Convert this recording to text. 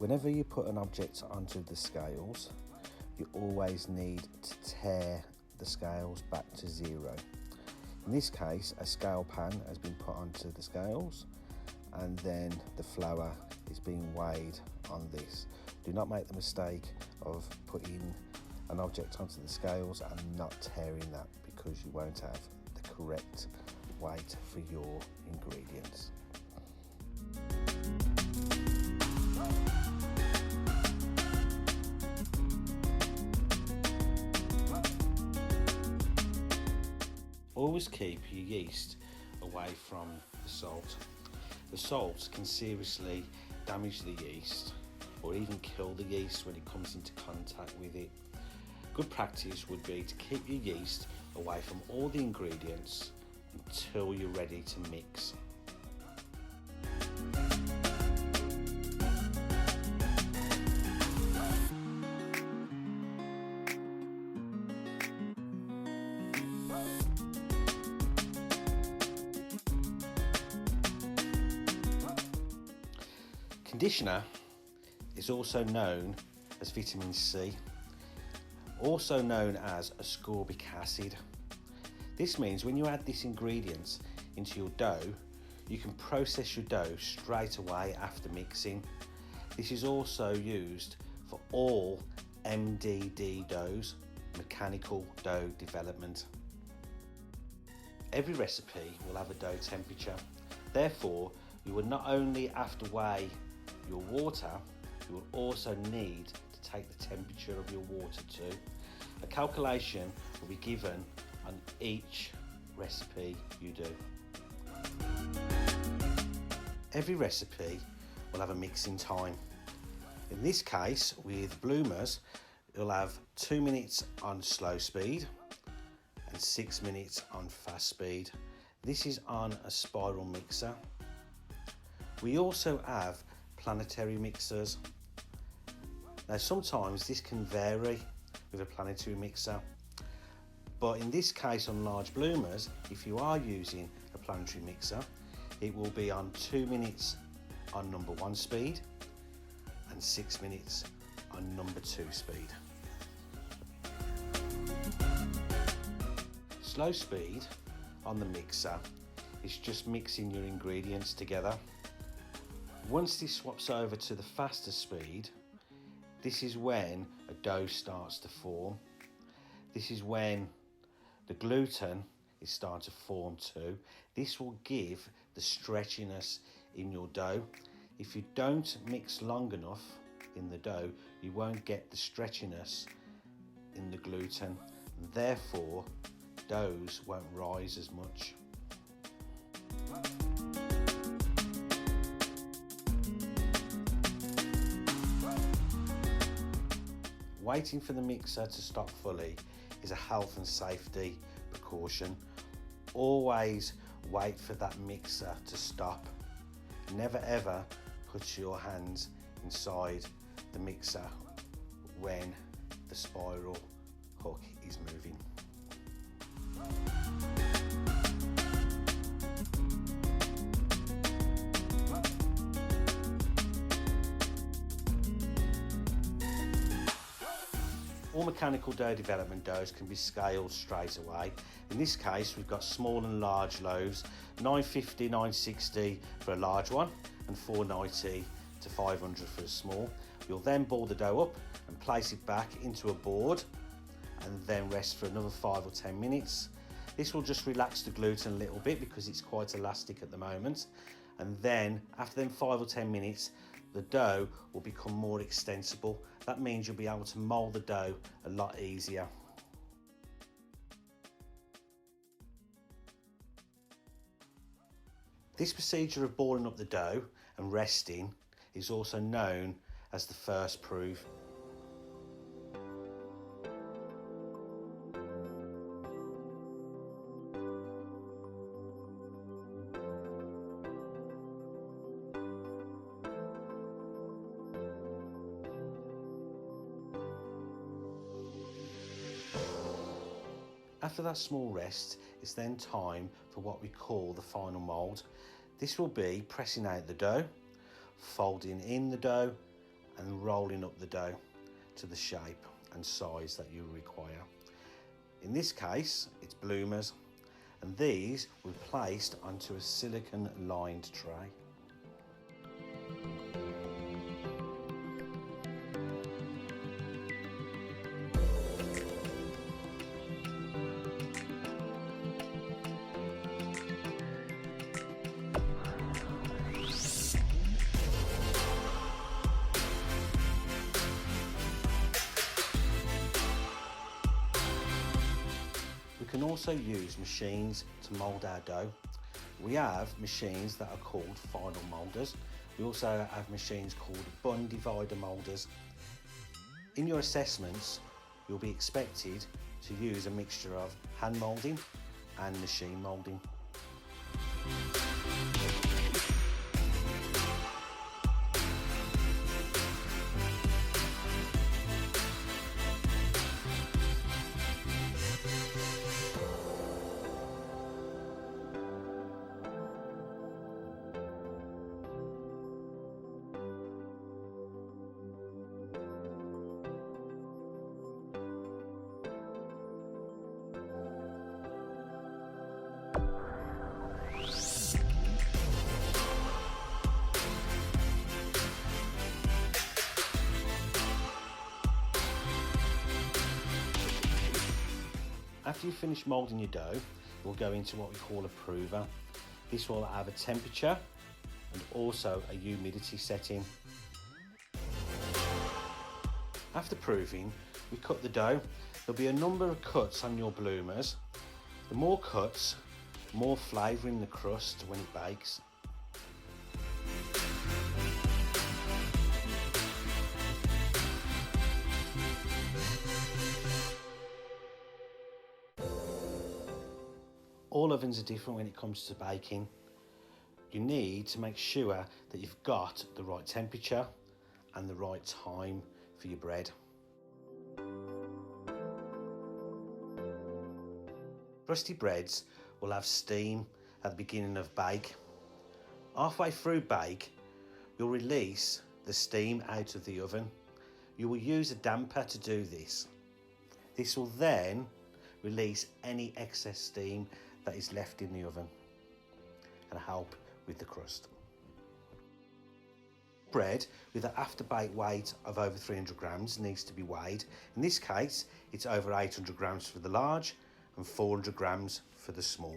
Whenever you put an object onto the scales, you always need to tare the scales back to zero. In this case, a scale pan has been put onto the scales and then the flour is being weighed on this. Do not make the mistake of putting an object onto the scales and not tearing that, because you won't have the correct weight for your ingredients. Always keep your yeast away from the salt. The salt can seriously damage the yeast or even kill the yeast when it comes into contact with it. Good practice would be to keep your yeast away from all the ingredients until you're ready to mix. Conditioner is also known as vitamin C, also known as ascorbic acid. This means when you add this ingredient into your dough, you can process your dough straight away after mixing. This is also used for all M.D.D doughs, mechanical dough development. Every recipe will have a dough temperature. Therefore, you will not only have to weigh your water, you will also need to take the temperature of your water too. A calculation will be given on each recipe you do. Every recipe will have a mixing time. In this case, with bloomers, you'll have 2 minutes on slow speed and 6 minutes on fast speed. This is on a spiral mixer. We also have planetary mixers. Now sometimes this can vary with a planetary mixer, but in this case on large bloomers, if you are using a planetary mixer, it will be on 2 minutes on number 1 speed and 6 minutes on number 2 speed. Slow speed on the mixer is just mixing your ingredients together. Once this swaps over to the faster speed, this is when a dough starts to form. This is when the gluten is starting to form too. This will give the stretchiness in your dough. If you don't mix long enough in the dough, you won't get the stretchiness in the gluten, and therefore doughs won't rise as much. Waiting for the mixer to stop fully is a health and safety precaution. Always wait for that mixer to stop. Never ever put your hands inside the mixer when the spiral hook is moving. All mechanical dough development doughs can be scaled straight away. In this case, we've got small and large loaves, 950, 960 for a large one, and 490 to 500 for a small. You'll then ball the dough up and place it back into a board and then rest for another 5 or 10 minutes. This will just relax the gluten a little bit because it's quite elastic at the moment. And then after them 5 or 10 minutes, the dough will become more extensible. That means you'll be able to mold the dough a lot easier. This procedure of balling up the dough and resting is also known as the first proof. After that small rest, it's then time for what we call the final mould. This will be pressing out the dough, folding in the dough and rolling up the dough to the shape and size that you require. In this case, it's bloomers, and these will be placed onto a silicone lined tray. We can also use machines to mould our dough. We have machines that are called final moulders. We also have machines called bun divider moulders. In your assessments, you'll be expected to use a mixture of hand moulding and machine moulding. After you finish moulding your dough, we'll go into what we call a prover. This will have a temperature and also a humidity setting. After proving, we cut the dough. There'll be a number of cuts on your bloomers. The more cuts, more flavour in the crust when it bakes. All ovens are different when it comes to baking. You need to make sure that you've got the right temperature and the right time for your bread. Crusty breads will have steam at the beginning of bake. Halfway through bake, you'll release the steam out of the oven. You will use a damper to do this. This will then release any excess steam that is left in the oven and help with the crust. Bread with an after bake weight of over 300 grams needs to be weighed. In this case, it's over 800 grams for the large and 400 grams for the small.